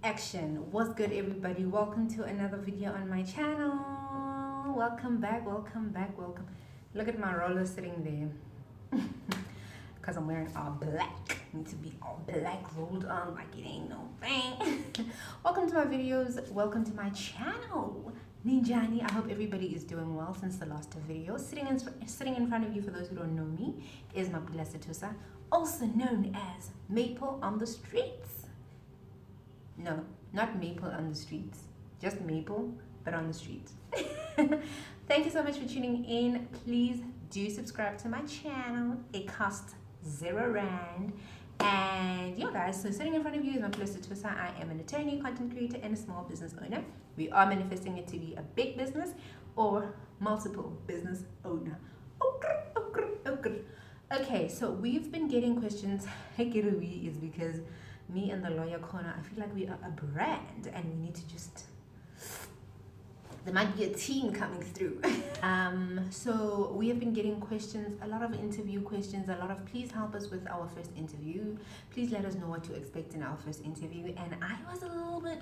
Action. What's good, everybody? Welcome to another video on my channel. Welcome back, welcome back, welcome. Look at my roller sitting there because I'm wearing all black. Need to be all black rolled on like it ain't no thing. Welcome to my videos, welcome to my channel. Ninjani, I hope everybody is doing well since the last video. Sitting in front of you, for those who don't know me, is Mapula Satusa, also known as Maple on the Streets. No, not Maple on the streets. Just Maple, but on the streets. Thank you so much for tuning in. Please do subscribe to my channel. It costs 0 rand. And yeah, guys, so sitting in front of you is my Mapula Satusa. I am an attorney, content creator, and a small business owner. We are manifesting it to be a big business or multiple business owner. Okay, so we've been getting questions. Hekiruwi is because me and the lawyer corner, I feel like we are a brand and we need to just, there might be a team coming through. So we have been getting questions, a lot of interview questions, a lot of please help us with our first interview. Please let us know what to expect in our first interview. And I was a little bit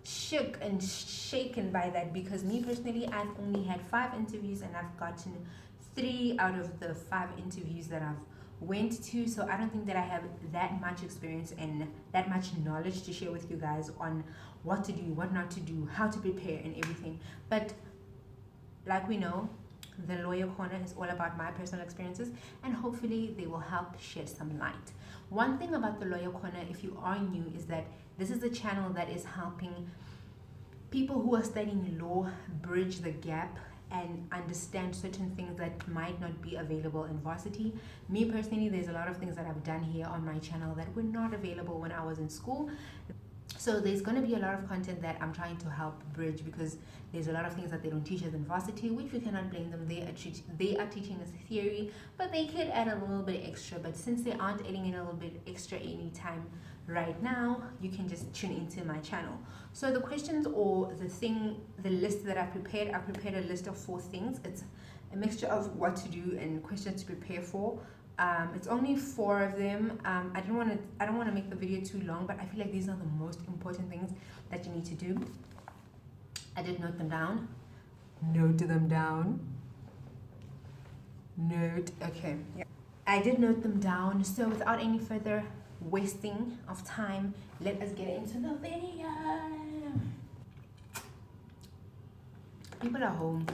shook and shaken by that because me personally, I've only had 5 interviews and I've gotten 3 out of the 5 interviews that I've went to, so I don't think that I have that much experience and that much knowledge to share with you guys on what to do, what not to do, how to prepare and everything. But like we know, the lawyer corner is all about my personal experiences and hopefully they will help shed some light. One thing about the lawyer corner, if you are new, is that this is a channel that is helping people who are studying law bridge the gap and understand certain things that might not be available in varsity. Me personally, there's a lot of things that I've done here on my channel that were not available when I was in school. So there's going to be a lot of content that I'm trying to help bridge because there's a lot of things that they don't teach us in varsity, which we cannot blame them. They are teaching us theory, but they could add a little bit extra. But since they aren't adding in a little bit extra anytime right now, you can just tune into my channel. So the questions or the list that I've prepared a list of 4 things. It's a mixture of what to do and questions to prepare for. It's only 4 of them. I don't want to make the video too long, but I feel like these are the most important things that you need to do. I did note them down. Note them down. Note. Okay. Yeah. I did note them down. So without any further wasting of time, let us get into the video. People are home.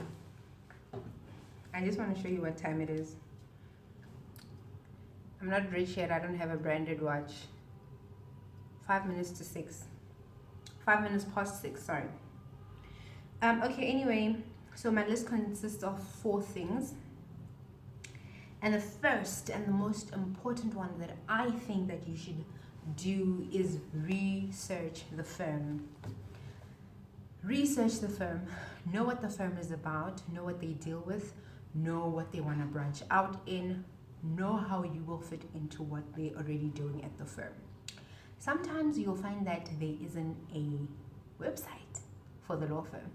I just want to show you what time it is. I'm not rich yet. I don't have a branded watch. 5 minutes to 6. 5 minutes past 6, sorry. Okay, anyway, so my list consists of 4 things. And the first and the most important one that I think that you should do is research the firm. Research the firm. Know what the firm is about. Know what they deal with. Know what they want to branch out in. Know how you will fit into what they're already doing at the firm. Sometimes you'll find that there isn't a website for the law firm.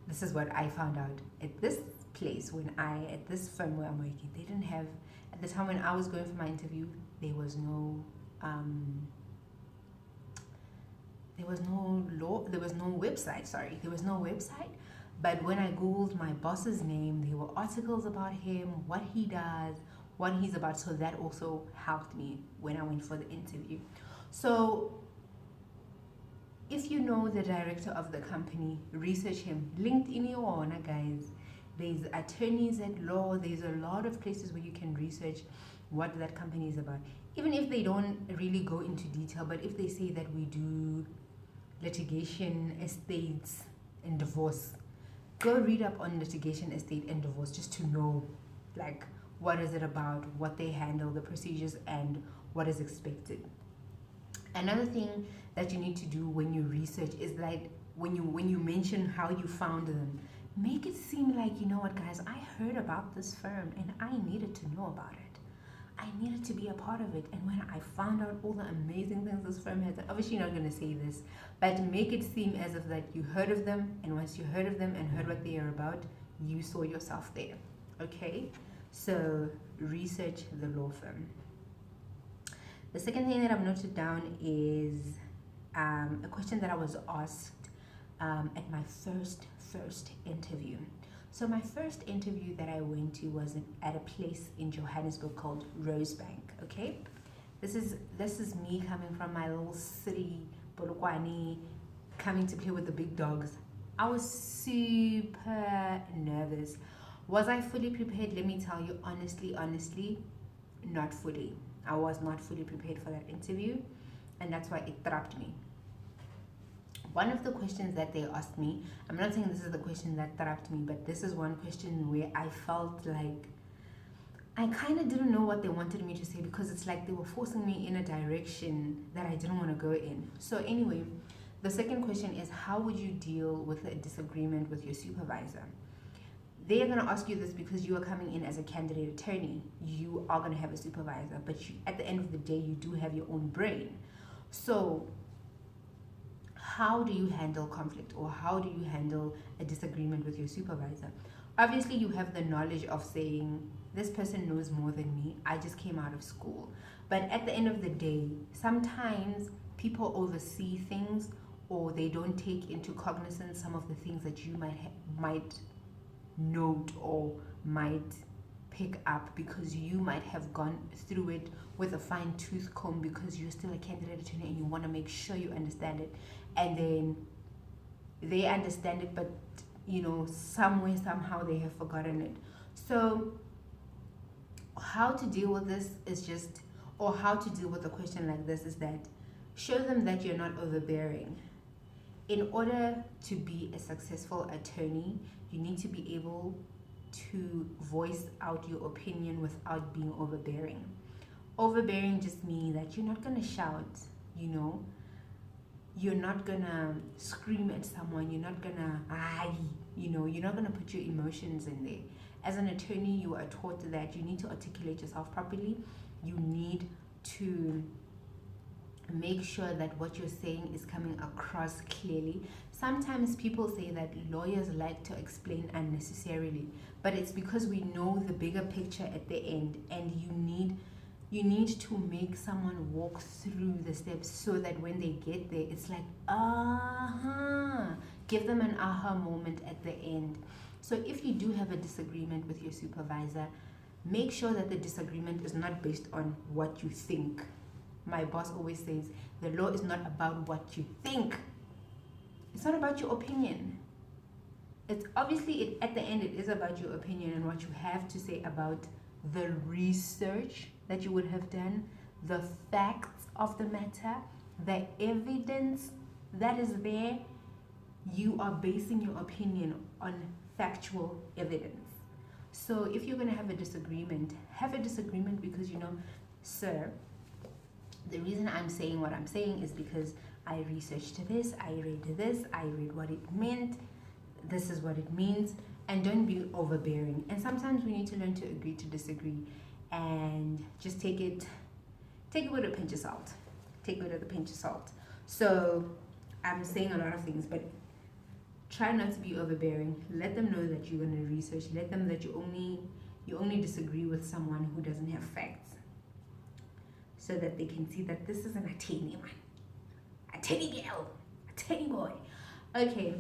This is what I found out at this place at this firm where I'm working. They didn't have, at the time when I was going for my interview, there was no website. But when I googled my boss's name, there were articles about him, what he does, what he's about. So that also helped me when I went for the interview. So if you know the director of the company, research him. LinkedIn, guys. There's attorneys at law. There's a lot of places where you can research what that company is about. Even if they don't really go into detail, but if they say that we do litigation, estates, and divorce, go read up on litigation, estate, and divorce just to know, like, what is it about, what they handle, the procedures, and what is expected. Another thing that you need to do when you research is like when you mention how you found them, make it seem like, you know what, guys, I heard about this firm and I needed to know about it. I needed to be a part of it. And when I found out all the amazing things this firm has, obviously you're not going to say this, but make it seem as if that you heard of them, and once you heard of them and heard what they are about, you saw yourself there. Okay, so research the law firm. The second thing that I've noted down is a question that I was asked at my first interview. So my first interview that I went to was at a place in Johannesburg called Rosebank. Okay, this is me coming from my little city, Polokwane, coming to play with the big dogs. I was super nervous. Was I fully prepared? Let me tell you honestly, not fully. I was not fully prepared for that interview, and that's why it trapped me. One of the questions that they asked me, I'm not saying this is the question that trapped me, but this is one question where I felt like I kind of didn't know what they wanted me to say, because it's like they were forcing me in a direction that I didn't want to go in. So, anyway, the second question is, how would you deal with a disagreement with your supervisor? They are going to ask you this because you are coming in as a candidate attorney. You are going to have a supervisor, but at the end of the day, you do have your own brain. So, how do you handle conflict, or how do you handle a disagreement with your supervisor? Obviously, you have the knowledge of saying, this person knows more than me, I just came out of school. But at the end of the day, sometimes people oversee things, or they don't take into cognizance some of the things that you might note or might pick up, because you might have gone through it with a fine-tooth comb, because you're still a candidate attorney and you want to make sure you understand it. And then they understand it, but somewhere, somehow they have forgotten it. So how to deal with this is just, or how to deal with a question like this is that, show them that you're not overbearing. In order to be a successful attorney, you need to be able to voice out your opinion without being overbearing. Overbearing just means that you're not going to shout, you're not going to scream at someone, you're not going to, you're not going to put your emotions in there. As an attorney, you are taught that you need to articulate yourself properly. You need to make sure that what you're saying is coming across clearly. Sometimes people say that lawyers like to explain unnecessarily, but it's because we know the bigger picture at the end, and you need to make someone walk through the steps so that when they get there, it's like, give them an aha moment at the end. So if you do have a disagreement with your supervisor, make sure that the disagreement is not based on what you think. My boss always says, the law is not about what you think. It's not about your opinion. It's obviously, at the end, it is about your opinion and what you have to say about the research that you would have done, the facts of the matter, the evidence that is there. You are basing your opinion on factual evidence. So if you're going to have a disagreement because, sir, the reason I'm saying what I'm saying is because I researched this, I read what it meant, this is what it means, and don't be overbearing. And sometimes we need to learn to agree to disagree, and just take it with a pinch of salt. Take it with a pinch of salt. So I'm saying a lot of things, but try not to be overbearing. Let them know that you're going to research. Let them know that you only disagree with someone who doesn't have facts, so that they can see that this is an attorney man, attorney girl, attorney boy. Okay,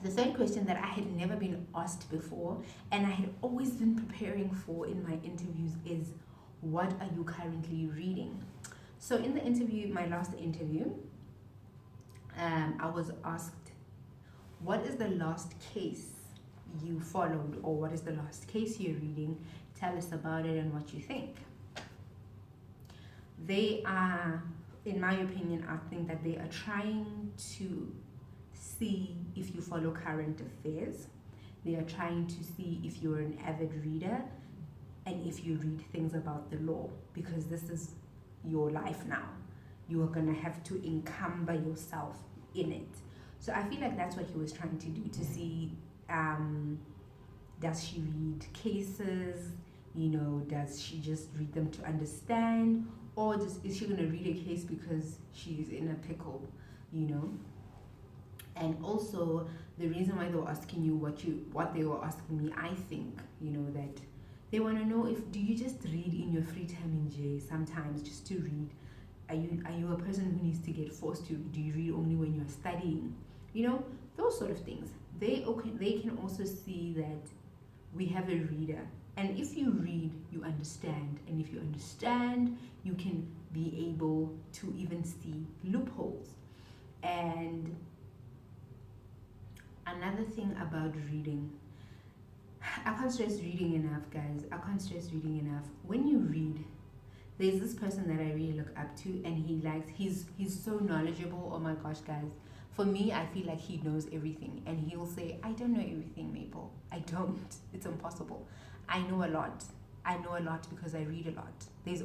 the third question that I had never been asked before, and I had always been preparing for in my interviews, is, what are you currently reading? So in the interview, my last interview, I was asked, what is the last case you followed, or what is the last case you're reading? Tell us about it and what you think. They are, in my opinion, I think that they are trying to see if you follow current affairs. They are trying to see if you're an avid reader and if you read things about the law, because this is your life now. You are going to have to encumber yourself in it. So I feel like that's what he was trying to do, to see, does she read cases? Does she just read them to understand? Or is she going to read a case because she's in a pickle, And also, the reason why they were asking you what they were asking me, I think, that they want to know, do you just read in your free time in jail sometimes, just to read? Are you a person who needs to get forced to read? Do you read only when you're studying? You know, those sort of things. They can also see that we have a reader, and if you read, you understand, and if you understand, you can be able to even see loopholes. And another thing about reading, I can't stress reading enough, guys. I can't stress reading enough. When you read, there's this person that I really look up to, and he's so knowledgeable. Oh my gosh, guys. For me, I feel like he knows everything, and he'll say, I don't know everything, Maple. I don't. It's impossible. I know a lot. I know a lot because I read a lot. There's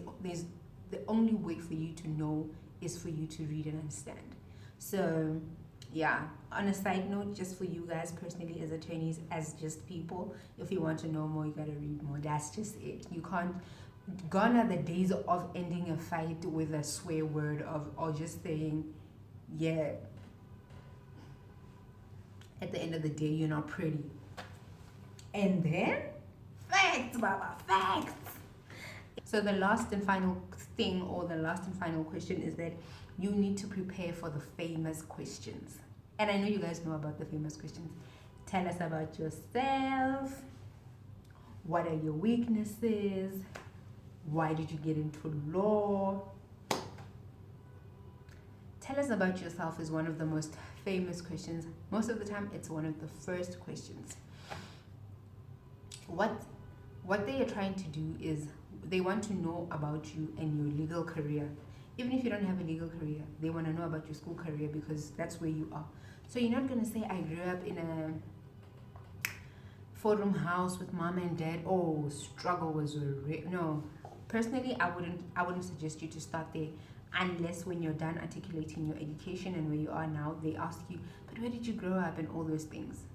the only way for you to know is for you to read and understand. So yeah, on a side note, just for you guys personally as attorneys, as just people, if you want to know more, you gotta read more. That's just it. You can't. Gone are the days of ending a fight with a swear word or just saying, yeah, at the end of the day, you're not pretty. And then, facts, Baba, facts. So the last and final thing, or the last and final question, is that you need to prepare for the famous questions. And I know you guys know about the famous questions. Tell us about yourself. What are your weaknesses? Why did you get into law? Tell us about yourself is one of the most famous questions. Most of the time, it's one of the first questions. What they are trying to do is they want to know about you and your legal career. Even if you don't have a legal career, they want to know about your school career because that's where you are. So you're not going to say, I grew up in a four-room house with mom and dad. Oh, struggle was no. Personally, I wouldn't suggest you to start there, unless when you're done articulating your education and where you are now, they ask you, but where did you grow up and all those things.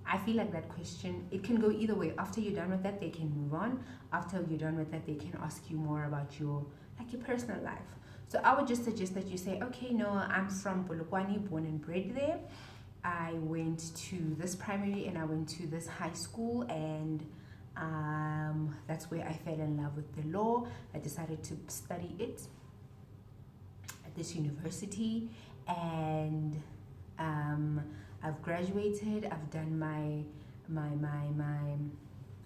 I feel like that question, it can go either way. After you're done with that, they can move on. After you're done with that, they can ask you more about your personal life. So I would just suggest that you say, okay, no, I'm from Polokwane, born and bred there. I went to this primary and I went to this high school, and that's where I fell in love with the law. I decided to study it at this university, and I've graduated. I've done my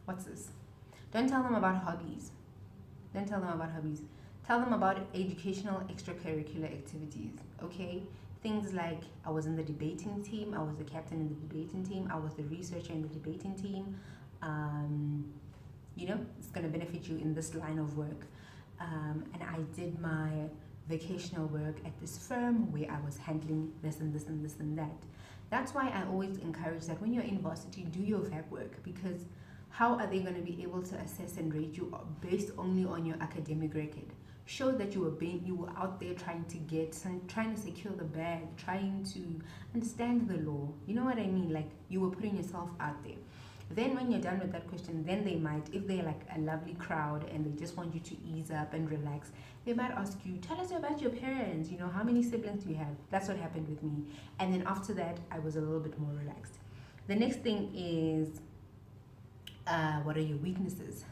what's this? Don't tell them about hobbies. Don't tell them about hobbies. Tell them about educational extracurricular activities, okay? Things like I was in the debating team, I was the captain in the debating team, I was the researcher in the debating team. It's going to benefit you in this line of work. And I did my vocational work at this firm where I was handling this and this and this and that. That's why I always encourage that when you're in varsity, do your VAC work, because how are they going to be able to assess and rate you based only on your academic record? Show that you were out there trying to secure the bag, trying to understand the law. You know what I mean? Like, you were putting yourself out there. Then when you're done with that question, then they might, if they're like a lovely crowd and they just want you to ease up and relax, they might ask you, tell us about your parents, how many siblings do you have? That's what happened with me. And then after that, I was a little bit more relaxed. The next thing is, what are your weaknesses?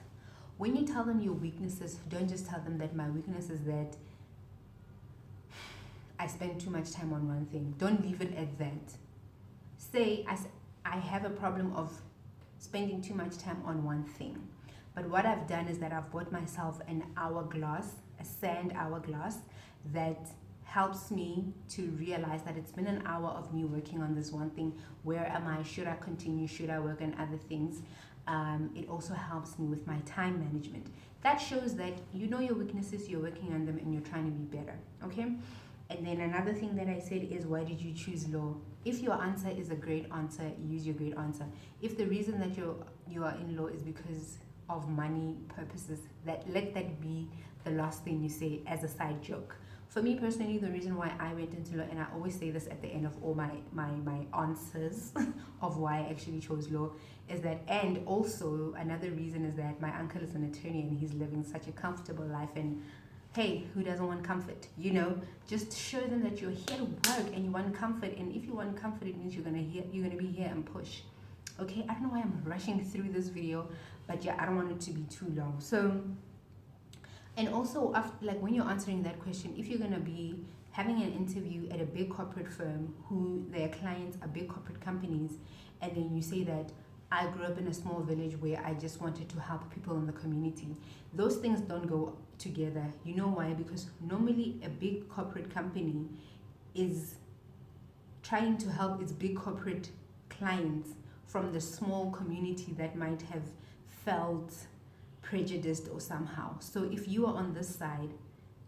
When you tell them your weaknesses, don't just tell them that my weakness is that I spend too much time on one thing. Don't leave it at that. Say, I have a problem of spending too much time on one thing. But what I've done is that I've bought myself an hourglass, a sand hourglass, that helps me to realize that it's been an hour of me working on this one thing. Where am I? Should I continue? Should I work on other things? It also helps me with my time management. That shows that you know your weaknesses, you're working on them, and you're trying to be better, okay? And then another thing that I said is, why did you choose law? If your answer is a great answer, use your great answer. If the reason that you are in law is because of money purposes, let that be the last thing you say as a side joke. For me personally, the reason why I went into law, and I always say this at the end of all my answers of why I actually chose law, is that, and also another reason is that my uncle is an attorney and he's living such a comfortable life, and hey, who doesn't want comfort? Just show them that you're here to work and you want comfort, and if you want comfort, it means you're gonna be here and push. Okay, I don't know why I'm rushing through this video, but yeah, I don't want it to be too long. So And also, after, like when you're answering that question, if you're gonna be having an interview at a big corporate firm who their clients are big corporate companies, and then you say that I grew up in a small village where I just wanted to help people in the community, those things don't go together. You know why? Because normally a big corporate company is trying to help its big corporate clients from the small community that might have felt prejudiced or somehow. So if you are on this side,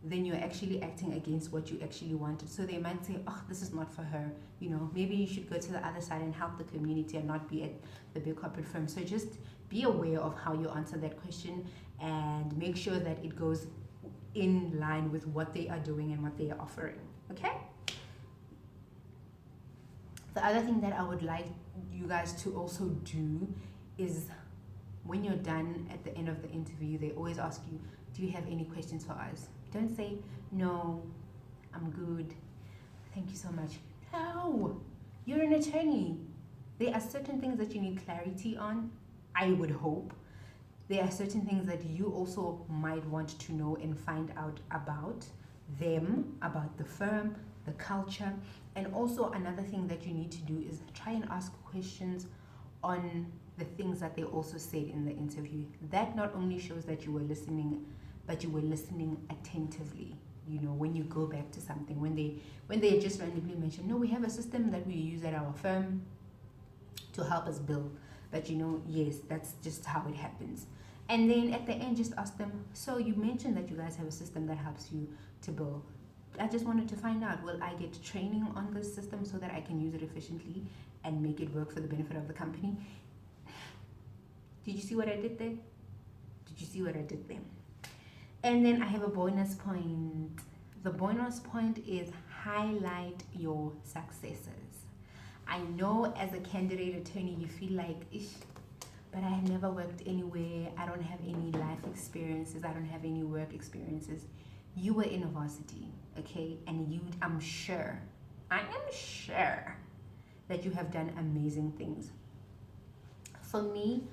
then you're actually acting against what you actually wanted. So they might say, oh, this is not for her. You know, maybe you should go to the other side and help the community and not be at the big corporate firm. So just be aware of how you answer that question and make sure that it goes in line with what they are doing and what they are offering. Okay? The other thing that I would like you guys to also do is when you're done at the end of the interview, they always ask you, do you have any questions for us? Don't say, no, I'm good. Thank you so much. No, you're an attorney. There are certain things that you need clarity on, I would hope. There are certain things that you also might want to know and find out about them, about the firm, the culture. And also another thing that you need to do is try and ask questions on the things that they also said in the interview. That not only shows that you were listening, but you were listening attentively. You know, when you go back to something, when they just randomly mention, no, we have a system that we use at our firm to help us bill. But you know, yes, that's just how it happens. And then at the end, just ask them, so you mentioned that you guys have a system that helps you to bill. I just wanted to find out, will I get training on this system so that I can use it efficiently and make it work for the benefit of the company? Did you see what I did there? Did you see what I did there? And then I have a bonus point. The bonus point is highlight your successes. I know as a candidate attorney, you feel like, ish, but I have never worked anywhere. I don't have any life experiences. I don't have any work experiences. You were in a varsity, okay? And I am sure that you have done amazing things. For me,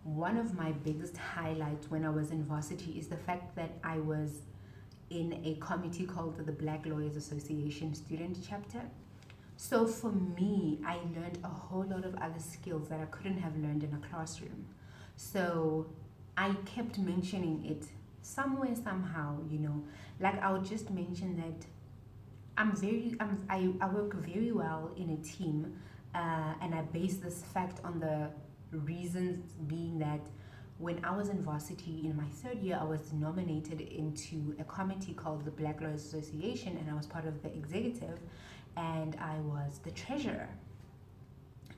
one of my biggest highlights when I was in varsity is the fact that I was in a committee called the Black Lawyers Association Student Chapter. So for me, I learned a whole lot of other skills that I couldn't have learned in a classroom. So I kept mentioning it somewhere, somehow, you know, like I would just mention that I work very well in a team, and I base this fact on the reasons being that when I was in varsity in my third year, I was nominated into a committee called the Black Lawyers Association, and I was part of the executive, and I was the treasurer.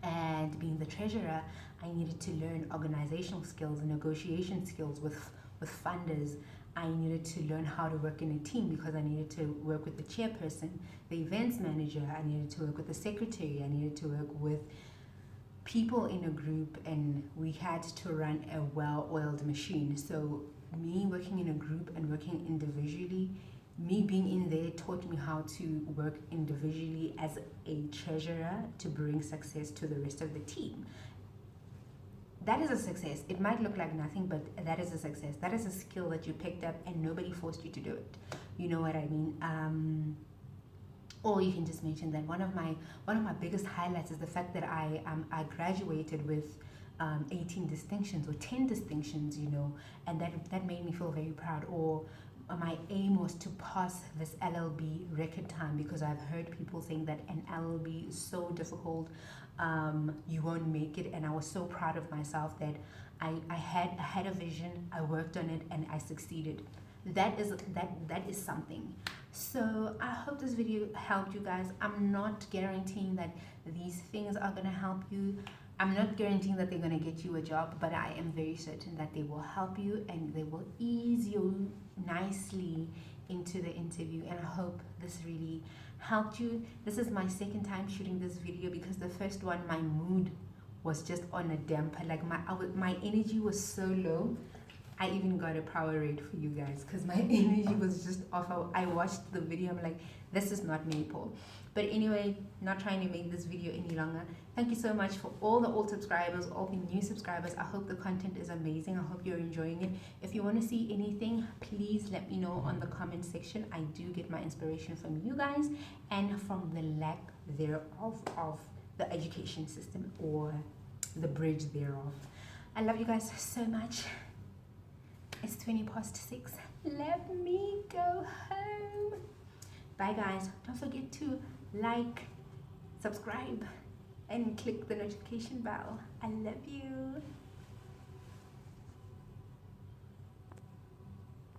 And being the treasurer, I needed to learn organizational skills and negotiation skills with funders. I needed to learn how to work in a team because I needed to work with the chairperson, the events manager, I needed to work with the secretary, I needed to work with people in a group, and we had to run a well-oiled machine. So me working in a group and working individually, me being in there taught me how to work individually as a treasurer to bring success to the rest of the team. That is a success. It might look like nothing, but that is a success. That is a skill that you picked up and nobody forced you to do it. You know what I mean? Or you can just mention that one of my biggest highlights is the fact that I graduated with 18 distinctions or 10 distinctions, you know, and that made me feel very proud. Or my aim was to pass this LLB record time, because I've heard people saying that an LLB is so difficult, you won't make it, and I was so proud of myself that I had a vision, I worked on it, and I succeeded. That is something. So I hope this video helped you guys. I'm not guaranteeing that these things are going to help you. I'm not guaranteeing that they're going to get you a job, but I am very certain that they will help you and they will ease you nicely into the interview. And I hope this really helped you. This is my second time shooting this video because the first one, my mood was just on a damper. Like my energy was so low. I even got a power rate for you guys because my energy was just off. I watched the video, I'm like, this is not maple. But anyway, not trying to make this video any longer. Thank you so much for all the old subscribers, all the new subscribers. I hope the content is amazing. I hope you're enjoying it. If you want to see anything, please let me know on the comment section. I do get my inspiration from you guys and from the lack thereof of the education system, or the bridge thereof. I love you guys so much. It's 6:20. Let me go home. Bye guys. Don't forget to like, subscribe, and click the notification bell. I love you.